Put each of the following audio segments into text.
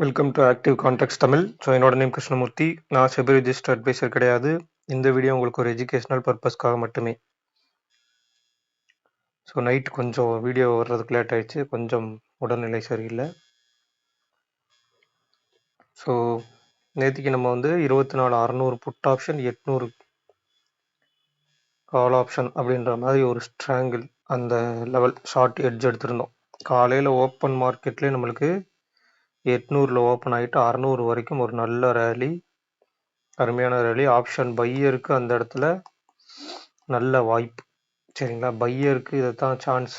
Welcome to active contact Tamil. So என்னோட name Krishnamurthy. நான் SEBI register advisor கிடையாது. இந்த வீடியோ உங்களுக்கு ஒரு எஜுகேஷனல் பர்பஸ்க்காக மட்டுமே. ஸோ நைட் கொஞ்சம் வீடியோ வர்றதுக்கு லேட் ஆயிடுச்சு, கொஞ்சம் உடல்நிலை சரியில்லை. ஸோ நேற்றுக்கு நம்ம வந்து 24,600 புட் ஆப்ஷன், 800 கால் ஆப்ஷன் அப்படின்ற மாதிரி ஒரு ஸ்ட்ராங்கிள் அந்த லெவல் ஷார்ட் எட்ஜ் எடுத்திருந்தோம். காலையில் ஓப்பன் மார்க்கெட்லேயே நம்மளுக்கு 800 ஓப்பன் ஆகிட்டு 600 வரைக்கும் ஒரு நல்ல ரேலி, அருமையான ரேலி. ஆப்ஷன் பையருக்கு அந்த இடத்துல நல்ல வாய்ப்பு, சரிங்களா. பையருக்கு இதைத்தான் சான்ஸ்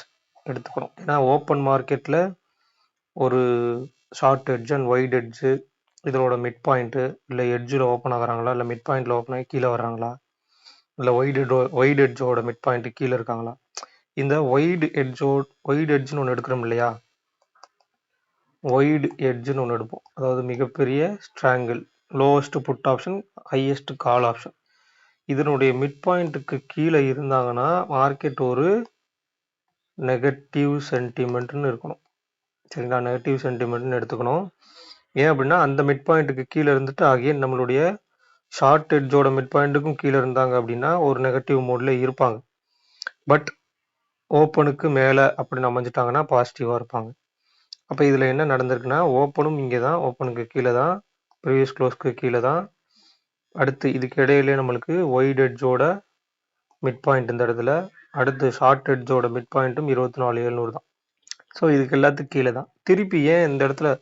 எடுத்துக்கணும். ஏன்னா ஓப்பன் மார்க்கெட்டில் ஒரு short edge and white edge, இதோட மிட் பாயிண்ட்டு, இல்லை எட்ஜில் ஓப்பன் ஆகுறாங்களா, இல்லை மிட் பாயிண்டில் ஓப்பன் ஆகி கீழே வர்றாங்களா, இல்லை ஒயிட் எட்ஜோட மிட் பாயிண்ட்டு கீழே இருக்காங்களா. இந்த ஒயிட் எட்ஜ்னு ஒன்று எடுக்கிறோம் இல்லையா, ஒயிட் எட்ஜ்னு ஒன்று எடுப்போம். அதாவது மிகப்பெரிய strangle, lowest put option, highest call option. இதனுடைய மிட் பாயிண்ட்டுக்கு கீழே இருந்தாங்கன்னா மார்க்கெட் ஒரு நெகட்டிவ் சென்டிமெண்ட்னு இருக்கணும், சரிங்களா. நெகட்டிவ் சென்டிமெண்ட்னு எடுத்துக்கணும். ஏன் அப்படின்னா அந்த மிட் பாயிண்ட்டுக்கு கீழே இருந்துட்டு அகைன் நம்மளுடைய ஷார்ட் எட்ஜோட மிட் பாயிண்ட்டுக்கும் கீழே இருந்தாங்க அப்படின்னா ஒரு நெகட்டிவ் மோட்ல இருப்பாங்க. பட் ஓப்பனுக்கு மேலே அப்படின்னு அமைஞ்சிட்டாங்கன்னா பாசிட்டிவாக இருப்பாங்க. அப்போ இதில் என்ன நடந்திருக்குன்னா, ஓப்பனும் இங்கே தான், ஓப்பனுக்கு கீழே தான், ப்ரீவியஸ் க்ளோஸ்க்கு கீழே தான். அடுத்து இதுக்கு இடையிலே நம்மளுக்கு ஒயிட் எட்ஜோட மிட் பாயிண்ட் இந்த இடத்துல, அடுத்து ஷார்ட் எட்ஜோட மிட் பாயிண்ட்டும் 24,700 தான். ஸோ இதுக்கு எல்லாத்துக்கும் கீழே தான். திருப்பி ஏன் இந்த இடத்துல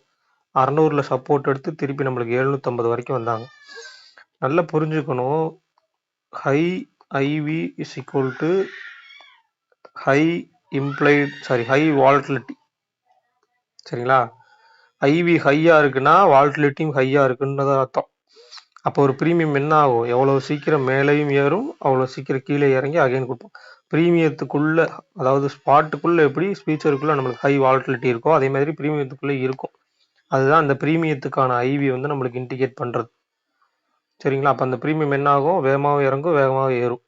600ல் சப்போர்ட் எடுத்து திருப்பி நம்மளுக்கு 750 வரைக்கும் வந்தாங்க. நல்லா புரிஞ்சுக்கணும். High IV is equal to high high volatility, சரிங்களா. ஐவி ஹையாக இருக்குன்னா வாலட்டிலிட்டியும் ஹையாக இருக்குன்னு தான் அர்த்தம். அப்போ ஒரு ப்ரீமியம் என்ன ஆகும், எவ்வளோ சீக்கிரம் மேலேயும் ஏறும், அவ்வளோ சீக்கிரம் கீழே இறங்கி அகைன் கொடுப்போம். ப்ரீமியத்துக்குள்ளே, அதாவது ஸ்பாட்டுக்குள்ளே எப்படி ஸ்பீச்சருக்குள்ளே நம்மளுக்கு ஹை வாலட்டிலிட்டி இருக்கோ அதே மாதிரி ப்ரீமியத்துக்குள்ளே இருக்கும். அதுதான் அந்த ப்ரீமியத்துக்கான ஐவி வந்து நம்மளுக்கு இண்டிகேட் பண்ணுறது, சரிங்களா. அப்போ அந்த ப்ரீமியம் என்ன ஆகும், வேகமாக இறங்கும், வேகமாக ஏறும்.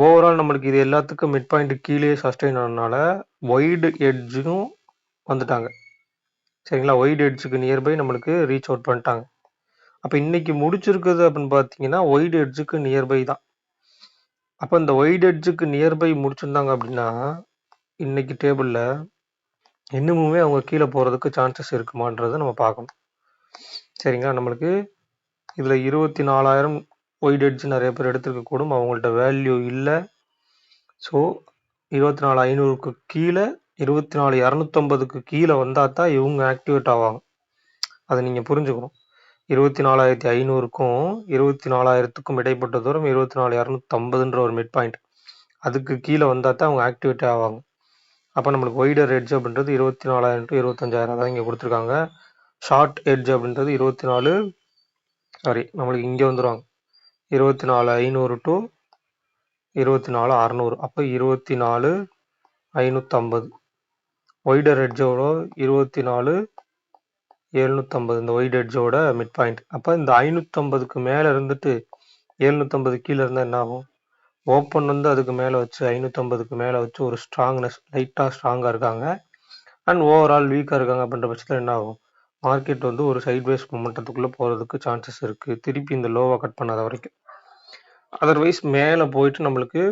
ஓவரால் நம்மளுக்கு இது எல்லாத்துக்கும் மிட் பாயிண்ட் கீழே சஸ்டெயின் ஆனதுனால ஒயிட் எட்ஜும் வந்துட்டாங்க, சரிங்களா. ஒயிட் எட்ஜுக்கு நியர்பை நம்மளுக்கு ரீச் அவுட் பண்ணிட்டாங்க. அப்போ இன்னைக்கு முடிச்சிருக்குது அப்படின்னு பார்த்தீங்கன்னா ஒயிட் எட்ஜுக்கு நியர்பை தான். அப்போ இந்த ஒயிட் எட்ஜுக்கு நியர்பை முடிச்சிருந்தாங்க அப்படின்னா இன்னைக்கு டேபிளில் இன்னுமுமே அவங்க கீழே போகிறதுக்கு சான்சஸ் இருக்குமான்றதை நம்ம பார்க்கணும், சரிங்களா. நம்மளுக்கு இதில் 24,000 ஒயிட் எட்ஜ் நிறைய பேர் எடுத்துருக்கக்கூடும், அவங்கள்ட்ட வேல்யூ இல்லை. ஸோ 24,500க்கு கீழே 24,250க்கு கீழே வந்தால் தான் இவங்க ஆக்டிவேட் ஆவாங்க. அதை நீங்கள் புரிஞ்சுக்கணும். 24,500க்கும் 24,000க்கும் இடைப்பட்ட தூரம் 24,250ன்ற ஒரு மிட் பாயிண்ட், அதுக்கு கீழே வந்தால் தான் அவங்க ஆக்டிவேட் ஆவாங்க. அப்போ நம்மளுக்கு ஒய்டர் எட்ஜ் அப்படின்றது 24,000 to 25,000 தான் இங்கே கொடுத்துருக்காங்க. ஷார்ட் எட்ஜ் அப்படின்றது நம்மளுக்கு இங்கே வந்துடுவாங்க 24,500 to 24,600. அப்போ 24,550. ஒய்டர் எட்ஜோட 24,750 இந்த ஒயிட் எட்ஜோட மிட் பாயிண்ட். அப்போ இந்த 550க்கு மேலே இருந்துட்டு 750 கீழே இருந்தால் என்ன ஆகும், ஓப்பன் வந்து அதுக்கு மேலே வச்சு 550க்கு மேலே வச்சு ஒரு ஸ்ட்ராங்னஸ், லைட்டாக ஸ்ட்ராங்காக இருக்காங்க அண்ட் ஓவரால் வீக்காக இருக்காங்க அப்படின்ற பட்சத்தில் என்ன ஆகும், மார்க்கெட் வந்து ஒரு சைட்வேஸ் மொமெண்டத்துக்குள்ளே போகிறதுக்கு சான்சஸ் இருக்குது, திருப்பி இந்த லோவை கட் பண்ணாத வரைக்கும். அதர்வைஸ் மேலே போயிட்டு நம்மளுக்கு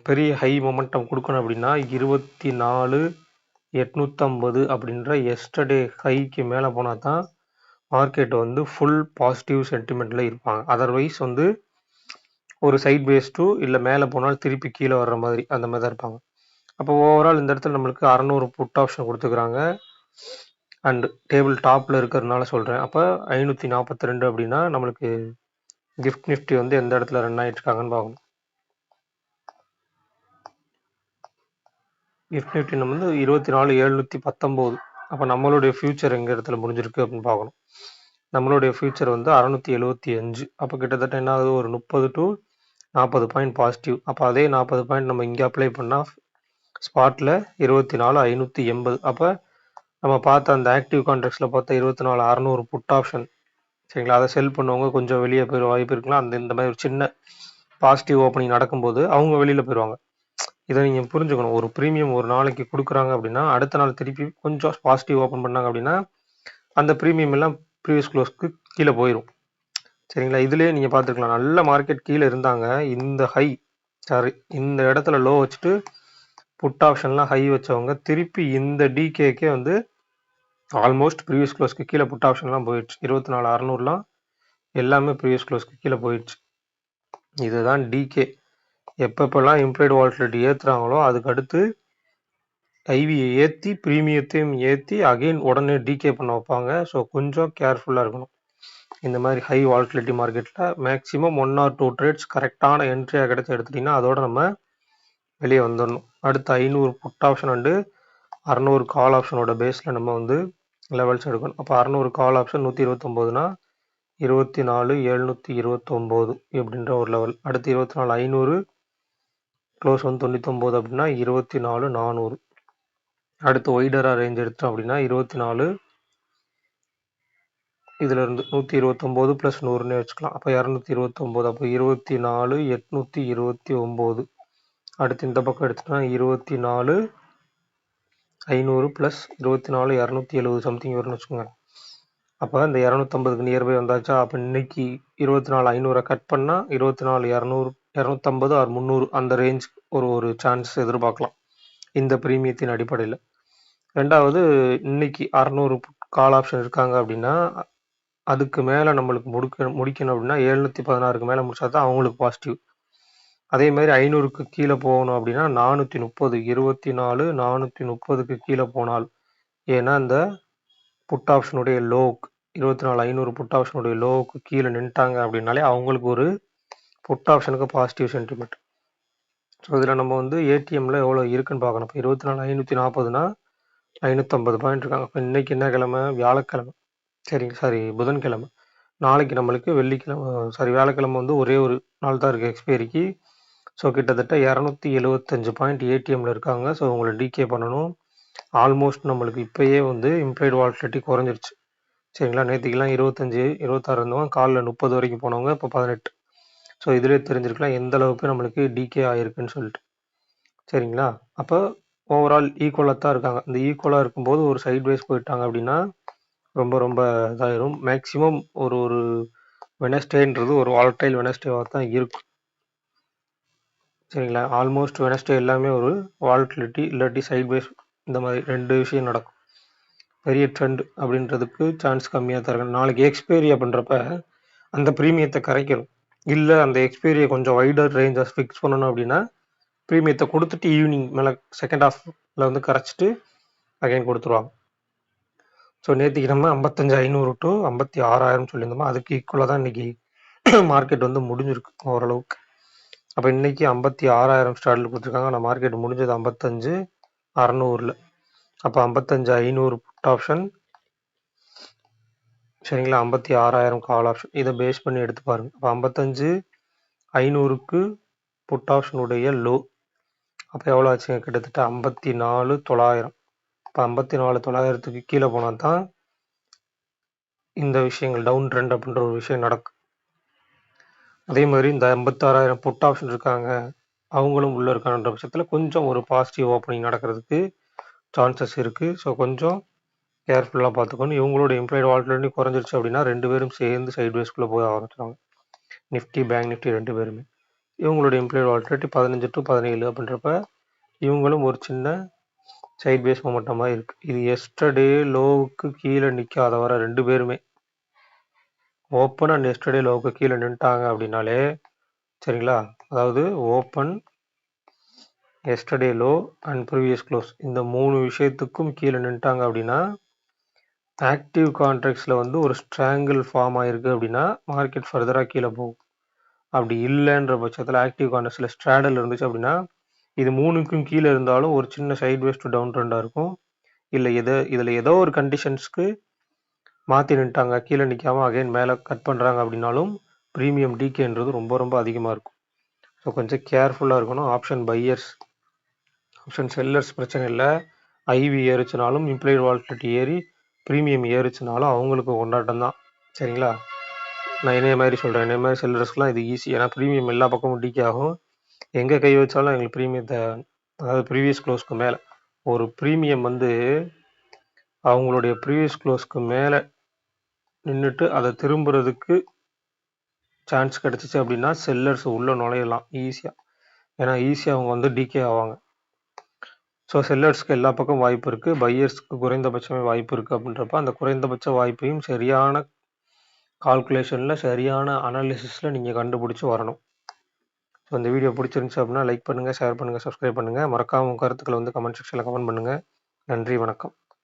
பெரிய ஹை மொமெண்டம் கொடுக்கணும் அப்படின்னா 24,850 அப்படின்ற எஸ்டர்டே ஹைக்கு மேலே போனால் தான் மார்க்கெட் வந்து ஃபுல் பாசிட்டிவ் சென்டிமெண்ட்டில் இருப்பாங்க. அதர்வைஸ் வந்து ஒரு சைட் வேஸ் டூ இல்லை மேலே போனால் திருப்பி கீழே வர்ற மாதிரி அந்த மாதிரி தான் இருப்பாங்க. அப்போ ஓவரால் இந்த இடத்துல நம்மளுக்கு 600 புட் ஆப்ஷன் கொடுத்துக்கிறாங்க அண்ட் டேபிள் டாப்பில் இருக்கிறதுனால சொல்கிறேன். அப்போ 542 அப்படின்னா நம்மளுக்கு கிஃப்ட் நிஃப்டி வந்து எந்த இடத்துல ரன் ஆகிட்டு இருக்காங்கன்னு பார்க்கணும். கிஃப்ட் நிஃப்டி நம்ம வந்து 24,719. அப்போ நம்மளுடைய ஃபியூச்சர் எங்கே இடத்துல முடிஞ்சிருக்கு அப்படின்னு பார்க்கணும். நம்மளுடைய ஃபியூச்சர் வந்து 675. அப்போ கிட்டத்தட்ட என்ன ஆகுது, ஒரு 30 to 40 பாயிண்ட் பாசிட்டிவ். அப்போ அதே 40 பாயிண்ட் நம்ம இங்கே அப்ளை பண்ணால் ஸ்பாட்டில் 24,580. அப்போ நம்ம பார்த்த அந்த ஆக்டிவ் கான்ட்ராக்ட்ஸில் பார்த்தா 24,600 புட் ஆப்ஷன், சரிங்களா. அதை செல் பண்ணவங்க கொஞ்சம் வெளியே போயிட வாய்ப்பு இருக்கலாம். இந்த மாதிரி ஒரு சின்ன பாசிட்டிவ் ஓப்பனிங் நடக்கும்போது அவங்க வெளியில் போயிடுவாங்க. இதை நீங்கள் புரிஞ்சுக்கணும். ஒரு ப்ரீமியம் ஒரு நாளைக்கு கொடுக்குறாங்க அப்படின்னா அடுத்த நாள் திருப்பி கொஞ்சம் பாசிட்டிவ் ஓப்பன் பண்ணாங்க அப்படின்னா அந்த ப்ரீமியம் எல்லாம் ப்ரீவியஸ் க்ளோஸ்க்கு கீழே போயிடும். சரிங்களா? இதுலேயே நீங்கள் பார்த்துருக்கலாம், நல்ல மார்க்கெட் கீழே இருந்தாங்க. இந்த இடத்துல லோ வச்சுட்டு புட் ஆப்ஷன்லாம் ஹை வச்சவங்க திருப்பி இந்த டிகேக்கே வந்து ஆல்மோஸ்ட் ப்ரீவியஸ் க்ளோஸ்க்கு கீழே புட் ஆப்ஷன்லாம் போயிடுச்சு. 24,600லாம் எல்லாமே ப்ரீவியஸ் க்ளோஸ்க்கு கீழே போயிடுச்சு. இதுதான் டிகே. எப்பப்பெல்லாம் இம்ப்ளைடு வாலட்டிலிட்டி ஏற்றுறாங்களோ அதுக்கு அடுத்து ஐவியை ஏற்றி ப்ரீமியத்தையும் ஏற்றி அகெயின் உடனே டிகே பண்ண வைப்பாங்க. ஸோ கொஞ்சம் கேர்ஃபுல்லாக இருக்கணும். இந்த மாதிரி ஹை வாலட்டிலிட்டி மார்க்கெட்டில் மேக்ஸிமம் 1 or 2 ட்ரேட்ஸ் கரெக்டான என்ட்ரியாக கிடச்சி எடுத்துட்டிங்கன்னா அதோட நம்ம வெளியே வந்துடணும். அடுத்து 500 புட் ஆப்ஷன் அண்டு 600 கால் ஆப்ஷனோட பேஸில் நம்ம வந்து லெவல்ஸ் எடுக்கணும். அப்போ 600 கால் ஆப்ஷன் 129னா 24,729 அப்படின்ற ஒரு லெவல். அடுத்து 24,500 க்ளோஸ் வந்து 99 அப்படின்னா 24,400. அடுத்து ஒய்டராக ரேஞ்ச் எடுத்தோம் அப்படின்னா 24 இதிலிருந்து 129 ப்ளஸ் 100ன்னு வச்சுக்கலாம். அப்போ 229. அப்போ 24,829. அடுத்து இந்த பக்கம் எடுத்துட்டோம்னா 24,500 ப்ளஸ் 24,270 சம்திங் வரும்னு வச்சுக்கோங்க. அப்போ இந்த 250க்கு நியர்பை வந்தாச்சா. அப்போ இன்னைக்கு 24,500 கட் பண்ணால் 24,200 250 ஆர் 300 அந்த ரேஞ்ச் ஒரு சான்ஸ் எதிர்பார்க்கலாம் இந்த ப்ரீமியத்தின் அடிப்படையில். ரெண்டாவது, இன்னைக்கு 600 கால் ஆப்ஷன் இருக்காங்க அப்படின்னா அதுக்கு மேலே நம்மளுக்கு முடிக்கணும் அப்படின்னா 716க்கு மேலே முடிச்சா தான் அவங்களுக்கு பாசிட்டிவ். அதே மாதிரி 500க்கு கீழே போகணும் அப்படின்னா 430 24,430க்கு கீழே போனால், ஏன்னா இந்த புட் ஆப்ஷனுடைய லோவுக்கு 24,500 புட் ஆப்ஷனுடைய லோவுக்கு கீழே நின்ட்டாங்க அப்படின்னாலே அவங்களுக்கு ஒரு புட் ஆப்ஷனுக்கு பாசிட்டிவ் சென்டிமெண்ட். ஸோ இதில் நம்ம வந்து ஏடிஎம்ல எவ்வளோ இருக்குன்னு பார்க்கணும். இப்போ 24,540னா 550 பாயிண்ட் இருக்காங்க. இப்போ இன்னைக்கு என்ன கிழமை? வியாழக்கிழமை. புதன்கிழமை. நாளைக்கு நம்மளுக்கு வியாழக்கிழமை வந்து ஒரே ஒரு நாள் தான் இருக்குது எக்ஸ்பைரிக்கு. ஸோ கிட்டத்தட்ட 275 பாயிண்ட் ஏடிஎம்ல இருக்காங்க. ஸோ உங்களை டிகே பண்ணணும். ஆல்மோஸ்ட் நம்மளுக்கு இப்போயே வந்து இம்ப்ளைடு வாலட்டிலிட்டி குறைஞ்சிருச்சு. சரிங்களா? நேற்றுக்கெல்லாம் 25 26 இருந்தவங்க காலில் 30 வரைக்கும் போனவங்க இப்போ 18. ஸோ இதிலே தெரிஞ்சிருக்கலாம் எந்த அளவுக்கு நம்மளுக்கு டிகே ஆகிருக்குன்னு சொல்லிட்டு. சரிங்களா? அப்போ ஓவரால் ஈக்குவலாக தான் இருக்காங்க. இந்த ஈக்குவலாக இருக்கும்போது ஒரு சைட் வைஸ் போயிட்டாங்க அப்படின்னா ரொம்ப ரொம்ப இதாயிரும். மேக்ஸிமம் ஒரு வெனஸ்டேன்றது ஒரு வாலட்டைல் வெனஸ்டேவாக தான் இருக்கும். சரிங்களா? ஆல்மோஸ்ட் வெனஸ்டே எல்லாமே ஒரு வாலட்டிலிட்டி இல்லாட்டி சைட் வைஸ் இந்த மாதிரி 2 விஷயம் நடக்கும். பெரிய ட்ரெண்ட் அப்படின்றதுக்கு சான்ஸ் கம்மியாக தான் இருக்கும். நாளைக்கு எக்ஸ்பைரி அப்படின்றப்ப அந்த ப்ரீமியத்தை கரைக்கணும். இல்லை அந்த எக்ஸ்பைரியை கொஞ்சம் வைடர் ரேஞ்சஸ் ஃபிக்ஸ் பண்ணணும் அப்படின்னா ப்ரீமியத்தை கொடுத்துட்டு ஈவினிங் மேலே செகண்ட் ஹாஃபில் வந்து கரைச்சிட்டு அகைன் கொடுத்துருவாங்க. ஸோ நேற்றுக்கு நம்ம 55,500 டு 56,000 சொல்லியிருந்தோமா, அதுக்கு ஈக்குவலாக தான் இன்னைக்கு மார்க்கெட் வந்து முடிஞ்சிருக்கு ஓரளவுக்கு. அப்போ இன்னைக்கு 56,000 ஸ்டார்டில் கொடுத்துருக்காங்க. ஆனால் மார்க்கெட் முடிஞ்சது 55,600. அப்போ 55,500 புட் ஆப்ஷன், சரிங்களா? 56,000 கால் ஆப்ஷன். இதை பேஸ் பண்ணி எடுத்து பாருங்க. அப்போ 55,500க்கு புட் ஆப்ஷனுடைய லோ அப்போ எவ்வளோ ஆச்சுங்க? கிட்டத்தட்ட 54,900. இப்போ 54,900க்கு கீழே போனால் தான் இந்த விஷயங்கள் டவுன் ட்ரெண்ட் அப்படின்ற ஒரு விஷயம் நடக்கும். அதே மாதிரி இந்த 56,000 புட் ஆப்ஷன் இருக்காங்க, அவங்களும் உள்ளே இருக்கான்ற பட்சத்தில் கொஞ்சம் ஒரு பாசிட்டிவ் ஓப்பனிங் நடக்கிறதுக்கு சான்சஸ் இருக்குது. ஸோ கொஞ்சம் கேர்ஃபுல்லாக பார்த்துக்கணும். இவங்களோட இம்ப்ளாய்டு வாலட்டிலிட்டி குறைஞ்சிருச்சு அப்படின்னா 2 பேரும் சேர்ந்து சைட் வேஸ்க்குள்ளே போக ஆரம்பிச்சிடுவாங்க. நிஃப்டி, பேங்க் நிஃப்டி 2 பேருமே. இவங்களோட இம்ப்ளாய்டு வாலட்டிலிட்டி 15 to 17 அப்படின்றப்ப இவங்களும் ஒரு சின்ன சைட் பேஸ் மொமெண்டமாக இருக்குது. இது எஸ்டர்டே லோவுக்கு கீழே நிற்காத வர 2 பேருமே ஓப்பன் அண்ட் எஸ்டர்டே லோவுக்கு கீழே நின்ட்டாங்க அப்படின்னாலே, சரிங்களா? அதாவது open, yesterday low and previous close இந்த 3 விஷயத்துக்கும் கீழே நின்ட்டாங்க அப்படின்னா ஆக்டிவ் கான்ட்ராக்ட்ஸில் வந்து ஒரு ஸ்ட்ராங்கிள் ஃபார்ம் ஆகிருக்கு அப்படின்னா மார்க்கெட் ஃபர்தராக கீழே போகும். அப்படி இல்லைன்ற பட்சத்தில் ஆக்டிவ் கான்ட்ராக்ட்ஸில் ஸ்ட்ராடல் இருந்துச்சு அப்படின்னா இது 3க்கும் கீழே இருந்தாலும் ஒரு சின்ன சைட் வேஸ் டு டவுன் ட்ரெண்டாக இருக்கும். இல்லை இதில் ஏதோ ஒரு கண்டிஷன்ஸ்க்கு மாற்றி நின்ட்டாங்க, கீழே நிற்காமல் அகைன் மேலே கட் பண்ணுறாங்க அப்படின்னாலும் ப்ரீமியம் டிகேன்றது ரொம்ப ரொம்ப அதிகமாக இருக்கும். ஸோ கொஞ்சம் கேர்ஃபுல்லாக இருக்கணும். ஆப்ஷன் பையர்ஸ், ஆப்ஷன் செல்லர்ஸ் பிரச்சனை இல்லை. ஐவி ஏறிச்சுனாலும் இம்ப்ளைடு வாலட்டிலிட்டி ஏறி ப்ரீமியம் ஏறிச்சுனாலும் அவங்களுக்கு கொண்டாட்டம் தான். சரிங்களா? நான் இதே மாதிரி சொல்கிறேன், இதே மாதிரி செல்லர்ஸ்க்குலாம் இது ஈஸி. ஏன்னா ப்ரீமியம் எல்லா பக்கமும் டிகே ஆகும். எங்கே கை வச்சாலும் எங்களுக்கு ப்ரீமியத்தை, அதாவது ப்ரீவியஸ் க்ளோஸ்க்கு மேலே ஒரு ப்ரீமியம் வந்து அவங்களுடைய ப்ரீவியஸ் க்ளோஸ்க்கு மேலே நின்றுட்டு அதை திரும்புறதுக்கு சான்ஸ் கிடச்சிச்சு அப்படின்னா செல்லர்ஸ் உள்ளே நுழையலாம் ஈஸியாக. ஏன்னா ஈஸியாக அவங்க வந்து டிகே ஆவாங்க. ஸோ செல்லர்ஸ்க்கு எல்லா பக்கம் வாய்ப்பு இருக்குது, பையர்ஸ்க்கு குறைந்தபட்சமே வாய்ப்பு இருக்குது. அப்படின்றப்ப அந்த குறைந்தபட்ச வாய்ப்பையும் சரியான கால்குலேஷனில் சரியான அனாலிசிஸில் நீங்கள் கண்டுபிடிச்சி வரணும். ஸோ இந்த வீடியோ பிடிச்சிருந்துச்சு அப்படின்னா லைக் பண்ணுங்கள், ஷேர் பண்ணுங்கள், சப்ஸ்கிரைப் பண்ணுங்கள். மறக்காம உங்கள் கருத்துக்களை வந்து கமெண்ட் செக்ஷனில் கமெண்ட் பண்ணுங்கள். நன்றி, வணக்கம்.